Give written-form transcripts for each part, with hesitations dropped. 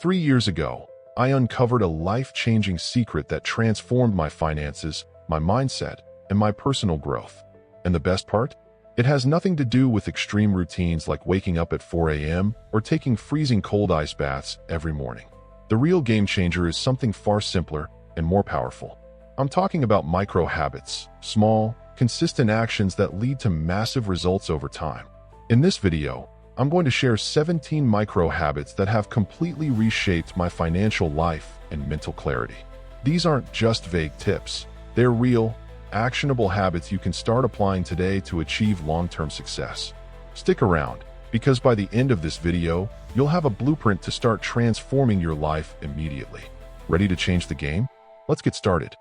3 years ago, I uncovered a life-changing secret that transformed my finances, my mindset, and my personal growth. And the best part? It has nothing to do with extreme routines like waking up at 4 a.m. or taking freezing cold ice baths every morning. The real game changer is something far simpler and more powerful. I'm talking about micro habits, small, consistent actions that lead to massive results over time. In this video, I'm going to share 17 micro habits that have completely reshaped my financial life and mental clarity. These aren't just vague tips. They're real, actionable habits you can start applying today to achieve long-term success. Stick around, because by the end of this video, you'll have a blueprint to start transforming your life immediately. Ready to change the game? Let's get started.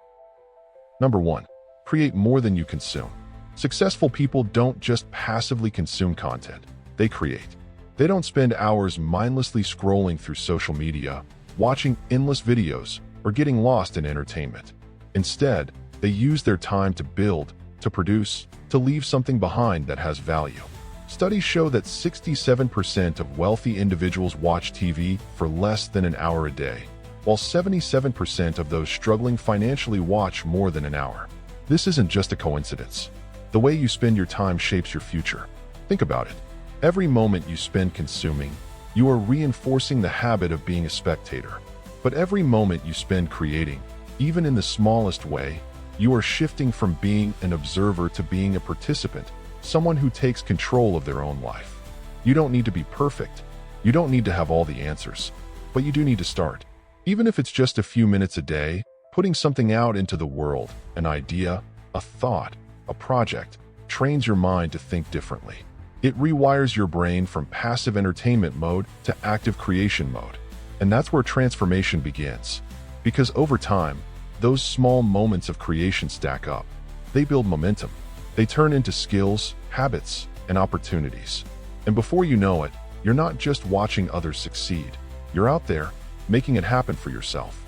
Number 1. Create more than you consume. Successful people don't just passively consume content. They create. They don't spend hours mindlessly scrolling through social media, watching endless videos, or getting lost in entertainment. Instead, they use their time to build, to produce, to leave something behind that has value. Studies show that 67% of wealthy individuals watch TV for less than an hour a day, while 77% of those struggling financially watch more than an hour. This isn't just a coincidence. The way you spend your time shapes your future. Think about it. Every moment you spend consuming, you are reinforcing the habit of being a spectator. But every moment you spend creating, even in the smallest way, you are shifting from being an observer to being a participant, someone who takes control of their own life. You don't need to be perfect. You don't need to have all the answers. But you do need to start. Even if it's just a few minutes a day, putting something out into the world, an idea, a thought, a project, trains your mind to think differently. It rewires your brain from passive entertainment mode to active creation mode. And that's where transformation begins. Because over time, those small moments of creation stack up. They build momentum. They turn into skills, habits, and opportunities. And before you know it, you're not just watching others succeed. You're out there, making it happen for yourself.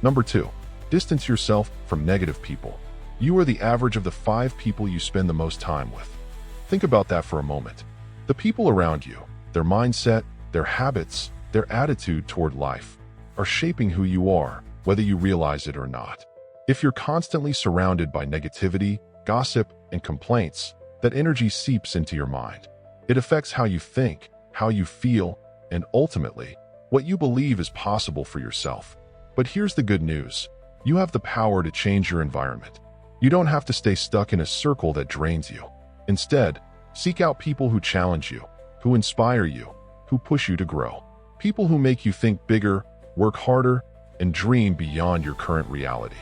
Number 2. Distance yourself from negative people. You are the average of the 5 people you spend the most time with. Think about that for a moment. The people around you, their mindset, their habits, their attitude toward life, are shaping who you are, whether you realize it or not. If you're constantly surrounded by negativity, gossip, and complaints, that energy seeps into your mind. It affects how you think, how you feel, and ultimately, what you believe is possible for yourself. But here's the good news. You have the power to change your environment. You don't have to stay stuck in a circle that drains you. Instead, seek out people who challenge you, who inspire you, who push you to grow. People who make you think bigger, work harder, and dream beyond your current reality.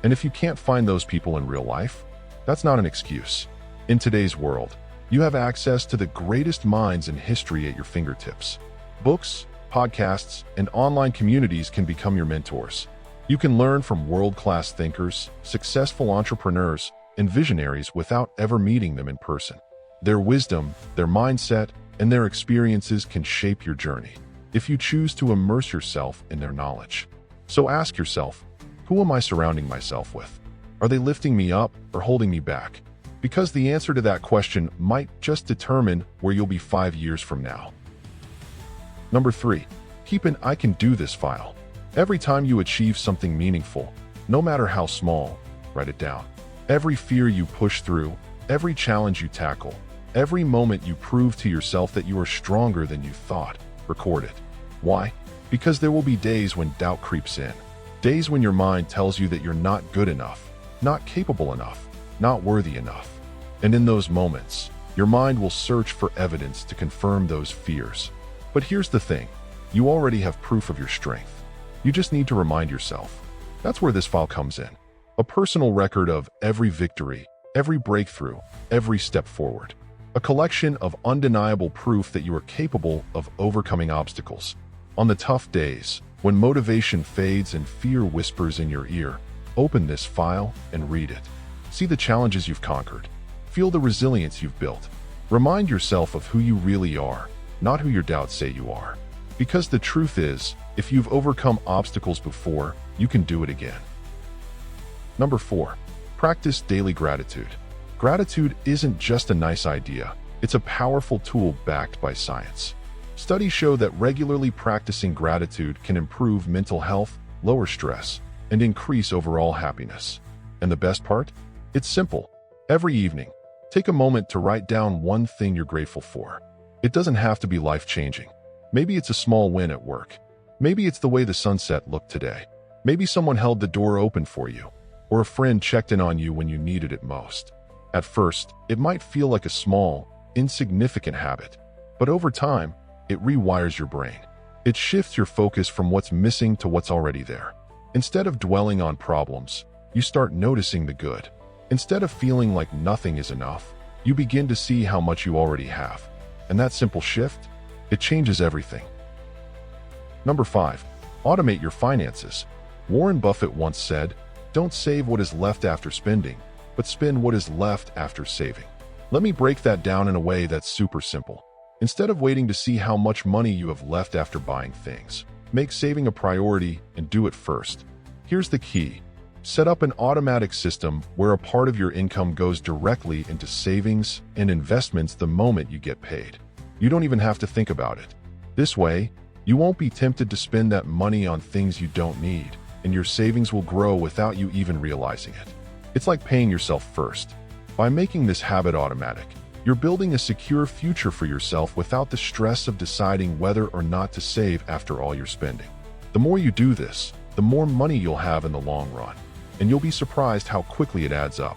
And if you can't find those people in real life, that's not an excuse. In today's world, you have access to the greatest minds in history at your fingertips. Books, podcasts, and online communities can become your mentors. You can learn from world-class thinkers, successful entrepreneurs, and visionaries without ever meeting them in person. Their wisdom, their mindset, and their experiences can shape your journey if you choose to immerse yourself in their knowledge. So ask yourself, who am I surrounding myself with? Are they lifting me up or holding me back? Because the answer to that question might just determine where you'll be 5 years from now. Number 3. Keep an "I can do this" file. Every time you achieve something meaningful, no matter how small, write it down. Every fear you push through, every challenge you tackle, every moment you prove to yourself that you are stronger than you thought, record it. Why? Because there will be days when doubt creeps in. Days when your mind tells you that you're not good enough, not capable enough, not worthy enough. And in those moments, your mind will search for evidence to confirm those fears. But here's the thing. You already have proof of your strength. You just need to remind yourself. That's where this file comes in. A personal record of every victory, every breakthrough, every step forward. A collection of undeniable proof that you are capable of overcoming obstacles. On the tough days, when motivation fades and fear whispers in your ear, open this file and read it. See the challenges you've conquered. Feel the resilience you've built. Remind yourself of who you really are, not who your doubts say you are. Because the truth is, if you've overcome obstacles before, you can do it again. Number 4. Practice daily gratitude. Gratitude isn't just a nice idea. It's a powerful tool backed by science. Studies show that regularly practicing gratitude can improve mental health, lower stress, and increase overall happiness. And the best part? It's simple. Every evening, take a moment to write down one thing you're grateful for. It doesn't have to be life-changing. Maybe it's a small win at work. Maybe it's the way the sunset looked today. Maybe someone held the door open for you, or a friend checked in on you when you needed it most. At first, it might feel like a small, insignificant habit, but over time, it rewires your brain. It shifts your focus from what's missing to what's already there. Instead of dwelling on problems, you start noticing the good. Instead of feeling like nothing is enough, you begin to see how much you already have. And that simple shift, it changes everything. Number 5. Automate your finances. Warren Buffett once said, "Don't save what is left after spending, but spend what is left after saving." Let me break that down in a way that's super simple. Instead of waiting to see how much money you have left after buying things, make saving a priority and do it first. Here's the key. Set up an automatic system where a part of your income goes directly into savings and investments the moment you get paid. You don't even have to think about it. This way, you won't be tempted to spend that money on things you don't need, and your savings will grow without you even realizing it. It's like paying yourself first. By making this habit automatic, you're building a secure future for yourself without the stress of deciding whether or not to save after all your spending. The more you do this, the more money you'll have in the long run, and you'll be surprised how quickly it adds up.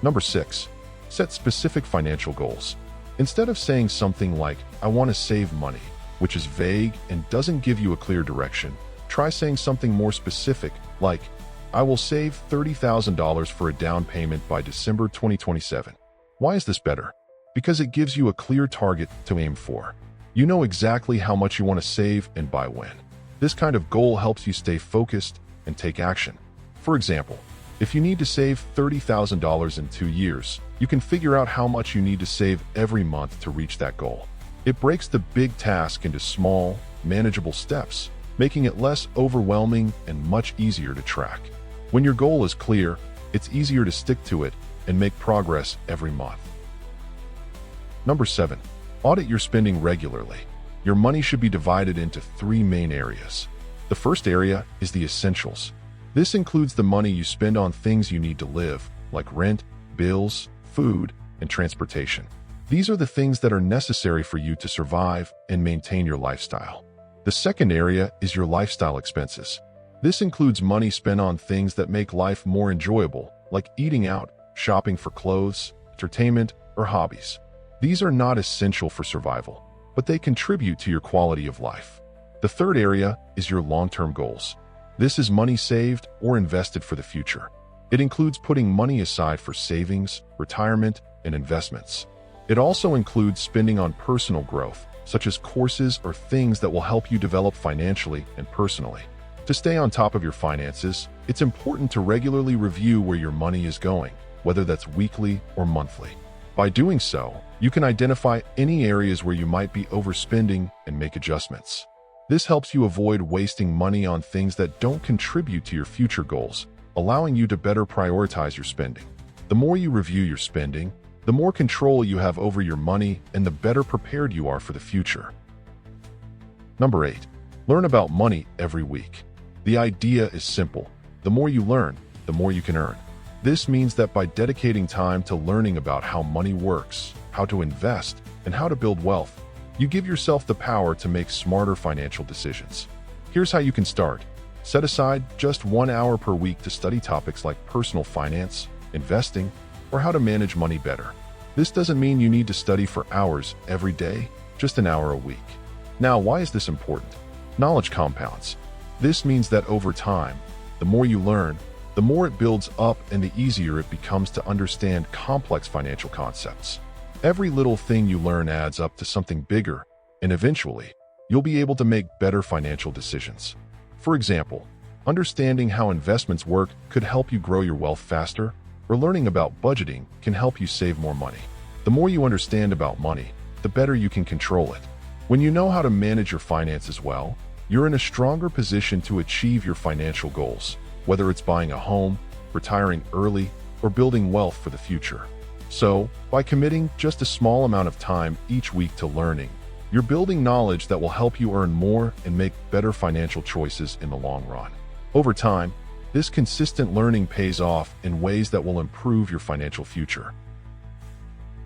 Number 6. Set specific financial goals. Instead of saying something like, "I want to save money," which is vague and doesn't give you a clear direction, try saying something more specific, like, "I will save $30,000 for a down payment by December 2027. Why is this better? Because it gives you a clear target to aim for. You know exactly how much you want to save and by when. This kind of goal helps you stay focused and take action. For example, if you need to save $30,000 in 2 years, you can figure out how much you need to save every month to reach that goal. It breaks the big task into small, manageable steps, making it less overwhelming and much easier to track. When your goal is clear, it's easier to stick to it and make progress every month. Number 7. Audit your spending regularly. Your money should be divided into 3 main areas. The first area is the essentials. This includes the money you spend on things you need to live, like rent, bills, food, and transportation. These are the things that are necessary for you to survive and maintain your lifestyle. The second area is your lifestyle expenses. This includes money spent on things that make life more enjoyable, like eating out, shopping for clothes, entertainment, or hobbies. These are not essential for survival, but they contribute to your quality of life. The third area is your long-term goals. This is money saved or invested for the future. It includes putting money aside for savings, retirement, and investments. It also includes spending on personal growth, such as courses or things that will help you develop financially and personally. To stay on top of your finances, it's important to regularly review where your money is going, whether that's weekly or monthly. By doing so, you can identify any areas where you might be overspending and make adjustments. This helps you avoid wasting money on things that don't contribute to your future goals, allowing you to better prioritize your spending. The more you review your spending, the more control you have over your money and the better prepared you are for the future. Number 8. Learn about money every week. The idea is simple. The more you learn, the more you can earn. This means that by dedicating time to learning about how money works, how to invest, and how to build wealth, you give yourself the power to make smarter financial decisions. Here's how you can start. Set aside just 1 hour per week to study topics like personal finance, investing, or how to manage money better. This doesn't mean you need to study for hours every day, just an hour a week. Now, why is this important? Knowledge compounds. This means that over time, the more you learn, the more it builds up and the easier it becomes to understand complex financial concepts. Every little thing you learn adds up to something bigger, and eventually, you'll be able to make better financial decisions. For example, understanding how investments work could help you grow your wealth faster, or learning about budgeting can help you save more money. The more you understand about money, the better you can control it. When you know how to manage your finances well, you're in a stronger position to achieve your financial goals, whether it's buying a home, retiring early, or building wealth for the future. So, by committing just a small amount of time each week to learning, You're building knowledge that will help you earn more and make better financial choices in the long run. Over time, this consistent learning pays off in ways that will improve your financial future.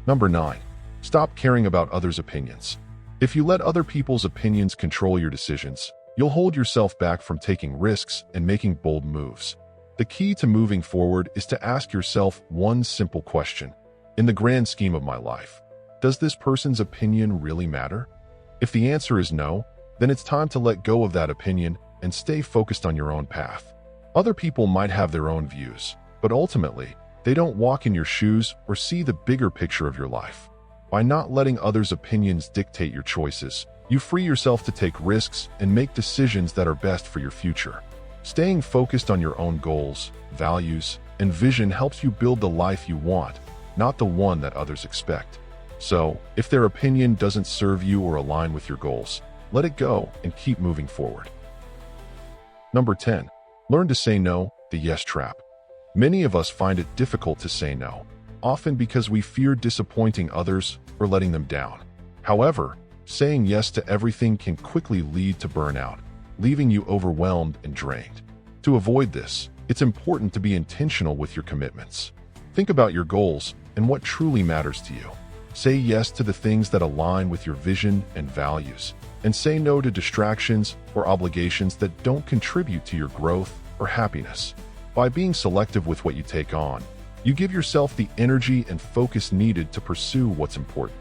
Number 9. Stop caring about others' opinions. If you let other people's opinions control your decisions, you'll hold yourself back from taking risks and making bold moves. The key to moving forward is to ask yourself one simple question. In the grand scheme of my life, does this person's opinion really matter? If the answer is no, then it's time to let go of that opinion and stay focused on your own path. Other people might have their own views, but ultimately, they don't walk in your shoes or see the bigger picture of your life. By not letting others' opinions dictate your choices, you free yourself to take risks and make decisions that are best for your future. Staying focused on your own goals, values, and vision helps you build the life you want, not the one that others expect. So, if their opinion doesn't serve you or align with your goals, let it go and keep moving forward. Number 10. Learn to say no, the yes trap. Many of us find it difficult to say no, often because we fear disappointing others or letting them down. However, saying yes to everything can quickly lead to burnout, leaving you overwhelmed and drained. To avoid this, it's important to be intentional with your commitments. Think about your goals and what truly matters to you. Say yes to the things that align with your vision and values, and say no to distractions or obligations that don't contribute to your growth or happiness. By being selective with what you take on, you give yourself the energy and focus needed to pursue what's important.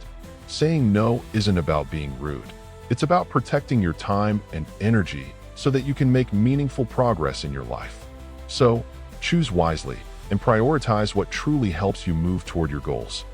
Saying no isn't about being rude. It's about protecting your time and energy so that you can make meaningful progress in your life. So, choose wisely and prioritize what truly helps you move toward your goals.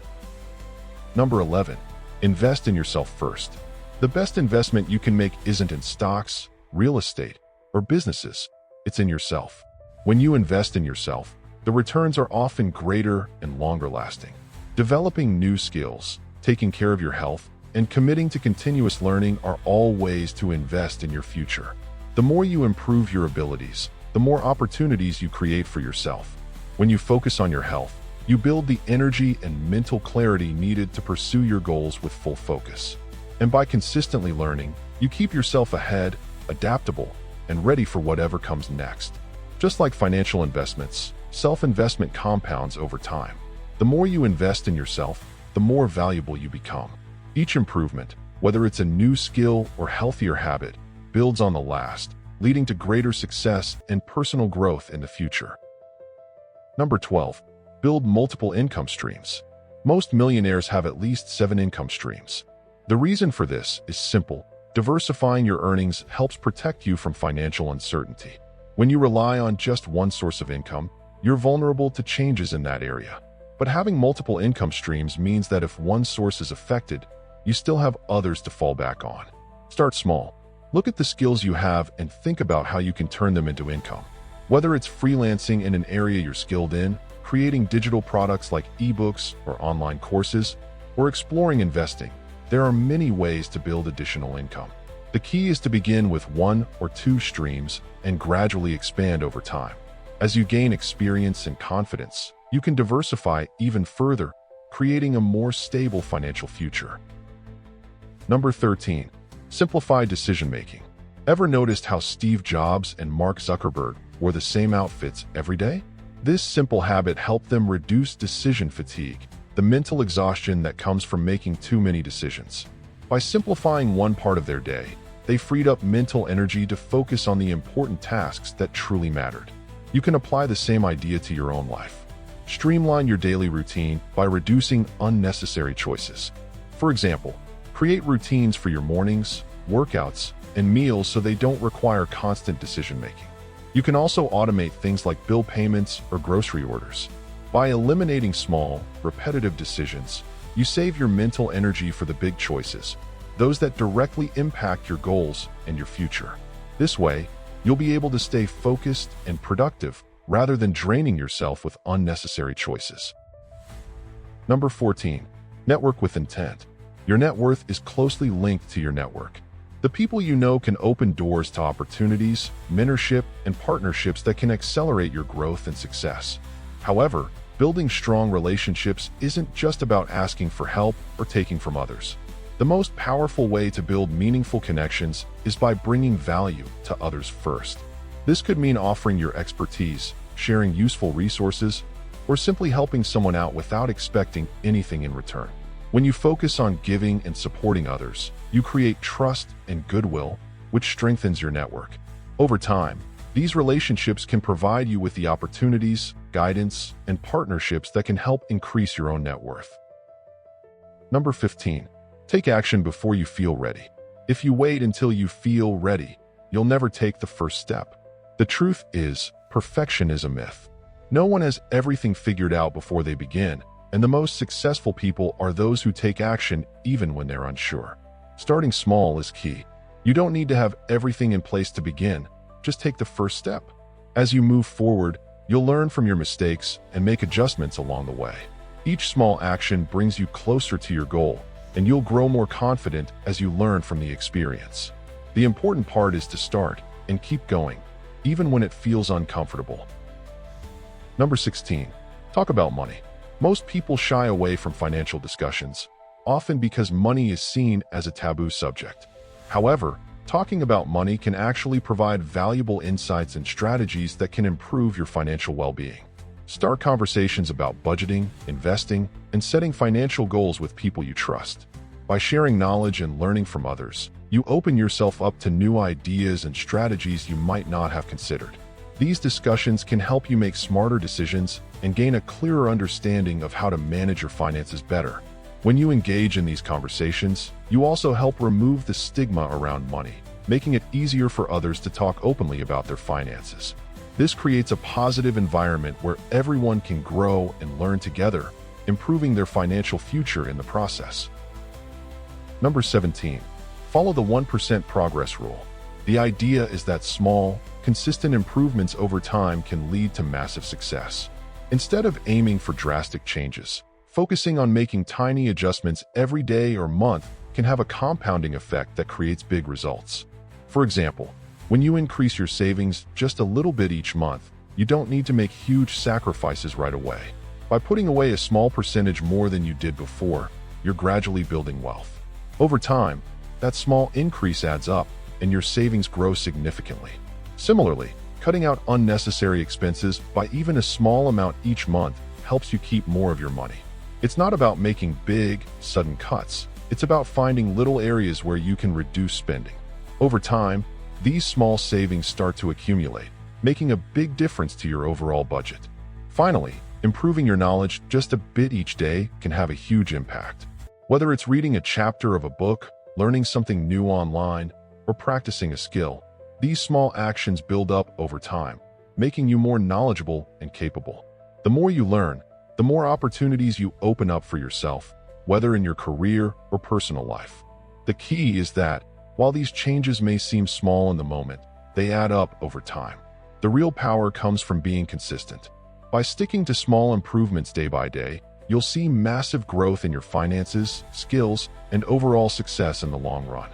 Number 11. Invest in yourself first. The best investment you can make isn't in stocks, real estate, or businesses. It's in yourself. When you invest in yourself, the returns are often greater and longer lasting. Developing new skills, taking care of your health, and committing to continuous learning are all ways to invest in your future. The more you improve your abilities, the more opportunities you create for yourself. When you focus on your health, you build the energy and mental clarity needed to pursue your goals with full focus. And by consistently learning, you keep yourself ahead, adaptable, and ready for whatever comes next. Just like financial investments, self-investment compounds over time. The more you invest in yourself, the more valuable you become. Each improvement, whether it's a new skill or healthier habit, builds on the last, leading to greater success and personal growth in the future. Number 12. Build multiple income streams. Most millionaires have at least 7 income streams. The reason for this is simple. Diversifying your earnings helps protect you from financial uncertainty. When you rely on just one source of income, you're vulnerable to changes in that area. But having multiple income streams means that if one source is affected, you still have others to fall back on. Start small. Look at the skills you have and think about how you can turn them into income. Whether it's freelancing in an area you're skilled in, creating digital products like ebooks or online courses, or exploring investing, there are many ways to build additional income. The key is to begin with 1 or 2 streams and gradually expand over time. As you gain experience and confidence, you can diversify even further, creating a more stable financial future. Number 13. Simplify decision-making. Ever noticed how Steve Jobs and Mark Zuckerberg wore the same outfits every day? This simple habit helped them reduce decision fatigue, the mental exhaustion that comes from making too many decisions. By simplifying one part of their day, they freed up mental energy to focus on the important tasks that truly mattered. You can apply the same idea to your own life. Streamline your daily routine by reducing unnecessary choices. For example, create routines for your mornings, workouts, and meals so they don't require constant decision-making. You can also automate things like bill payments or grocery orders. By eliminating small, repetitive decisions, you save your mental energy for the big choices, those that directly impact your goals and your future. This way, you'll be able to stay focused and productive rather than draining yourself with unnecessary choices. Number 14. Network with intent. Your net worth is closely linked to your network. The people you know can open doors to opportunities, mentorship, and partnerships that can accelerate your growth and success. However, building strong relationships isn't just about asking for help or taking from others. The most powerful way to build meaningful connections is by bringing value to others first. This could mean offering your expertise, sharing useful resources, or simply helping someone out without expecting anything in return. When you focus on giving and supporting others, you create trust and goodwill, which strengthens your network. Over time, these relationships can provide you with the opportunities, guidance, and partnerships that can help increase your own net worth. Number 15. Take action before you feel ready. If you wait until you feel ready, you'll never take the first step. The truth is, perfection is a myth. No one has everything figured out before they begin, and the most successful people are those who take action even when they're unsure. Starting small is key. You don't need to have everything in place to begin, just take the first step. As you move forward, you'll learn from your mistakes and make adjustments along the way. Each small action brings you closer to your goal, and you'll grow more confident as you learn from the experience. The important part is to start and keep going, even when it feels uncomfortable. Number 16. Talk about money. Most people shy away from financial discussions, often because money is seen as a taboo subject. However, talking about money can actually provide valuable insights and strategies that can improve your financial well-being. Start conversations about budgeting, investing, and setting financial goals with people you trust. By sharing knowledge and learning from others, you open yourself up to new ideas and strategies you might not have considered. These discussions can help you make smarter decisions and gain a clearer understanding of how to manage your finances better. When you engage in these conversations, you also help remove the stigma around money, making it easier for others to talk openly about their finances. This creates a positive environment where everyone can grow and learn together, improving their financial future in the process. Number 17. Follow the 1% progress rule. The idea is that small, consistent improvements over time can lead to massive success. Instead of aiming for drastic changes, focusing on making tiny adjustments every day or month can have a compounding effect that creates big results. For example, when you increase your savings just a little bit each month, you don't need to make huge sacrifices right away. By putting away a small percentage more than you did before, you're gradually building wealth. Over time, that small increase adds up, and your savings grow significantly. Similarly, cutting out unnecessary expenses by even a small amount each month helps you keep more of your money. It's not about making big, sudden cuts. It's about finding little areas where you can reduce spending. Over time, these small savings start to accumulate, making a big difference to your overall budget. Finally, improving your knowledge just a bit each day can have a huge impact. Whether it's reading a chapter of a book, learning something new online, or practicing a skill, these small actions build up over time, making you more knowledgeable and capable. The more you learn, the more opportunities you open up for yourself, whether in your career or personal life. The key is that, while these changes may seem small in the moment, they add up over time. The real power comes from being consistent. By sticking to small improvements day by day, you'll see massive growth in your finances, skills, and overall success in the long run.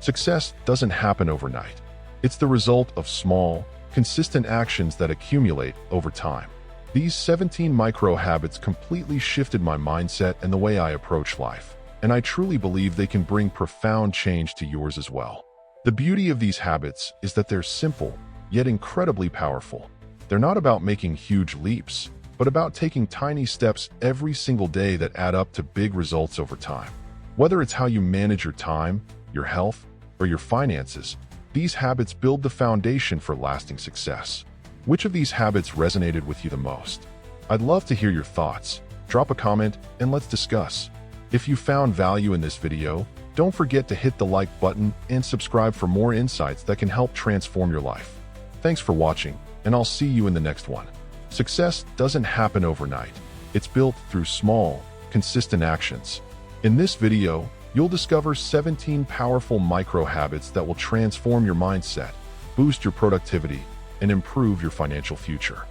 Success doesn't happen overnight. It's the result of small, consistent actions that accumulate over time. These 17 micro habits completely shifted my mindset and the way I approach life, and I truly believe they can bring profound change to yours as well. The beauty of these habits is that they're simple, yet incredibly powerful. They're not about making huge leaps, but about taking tiny steps every single day that add up to big results over time. Whether it's how you manage your time, your health, or your finances, these habits build the foundation for lasting success. Which of these habits resonated with you the most? I'd love to hear your thoughts. Drop a comment and let's discuss. If you found value in this video, don't forget to hit the like button and subscribe for more insights that can help transform your life. Thanks for watching, and I'll see you in the next one. Success doesn't happen overnight. It's built through small, consistent actions. In this video, you'll discover 17 powerful micro habits that will transform your mindset, boost your productivity, and improve your financial future.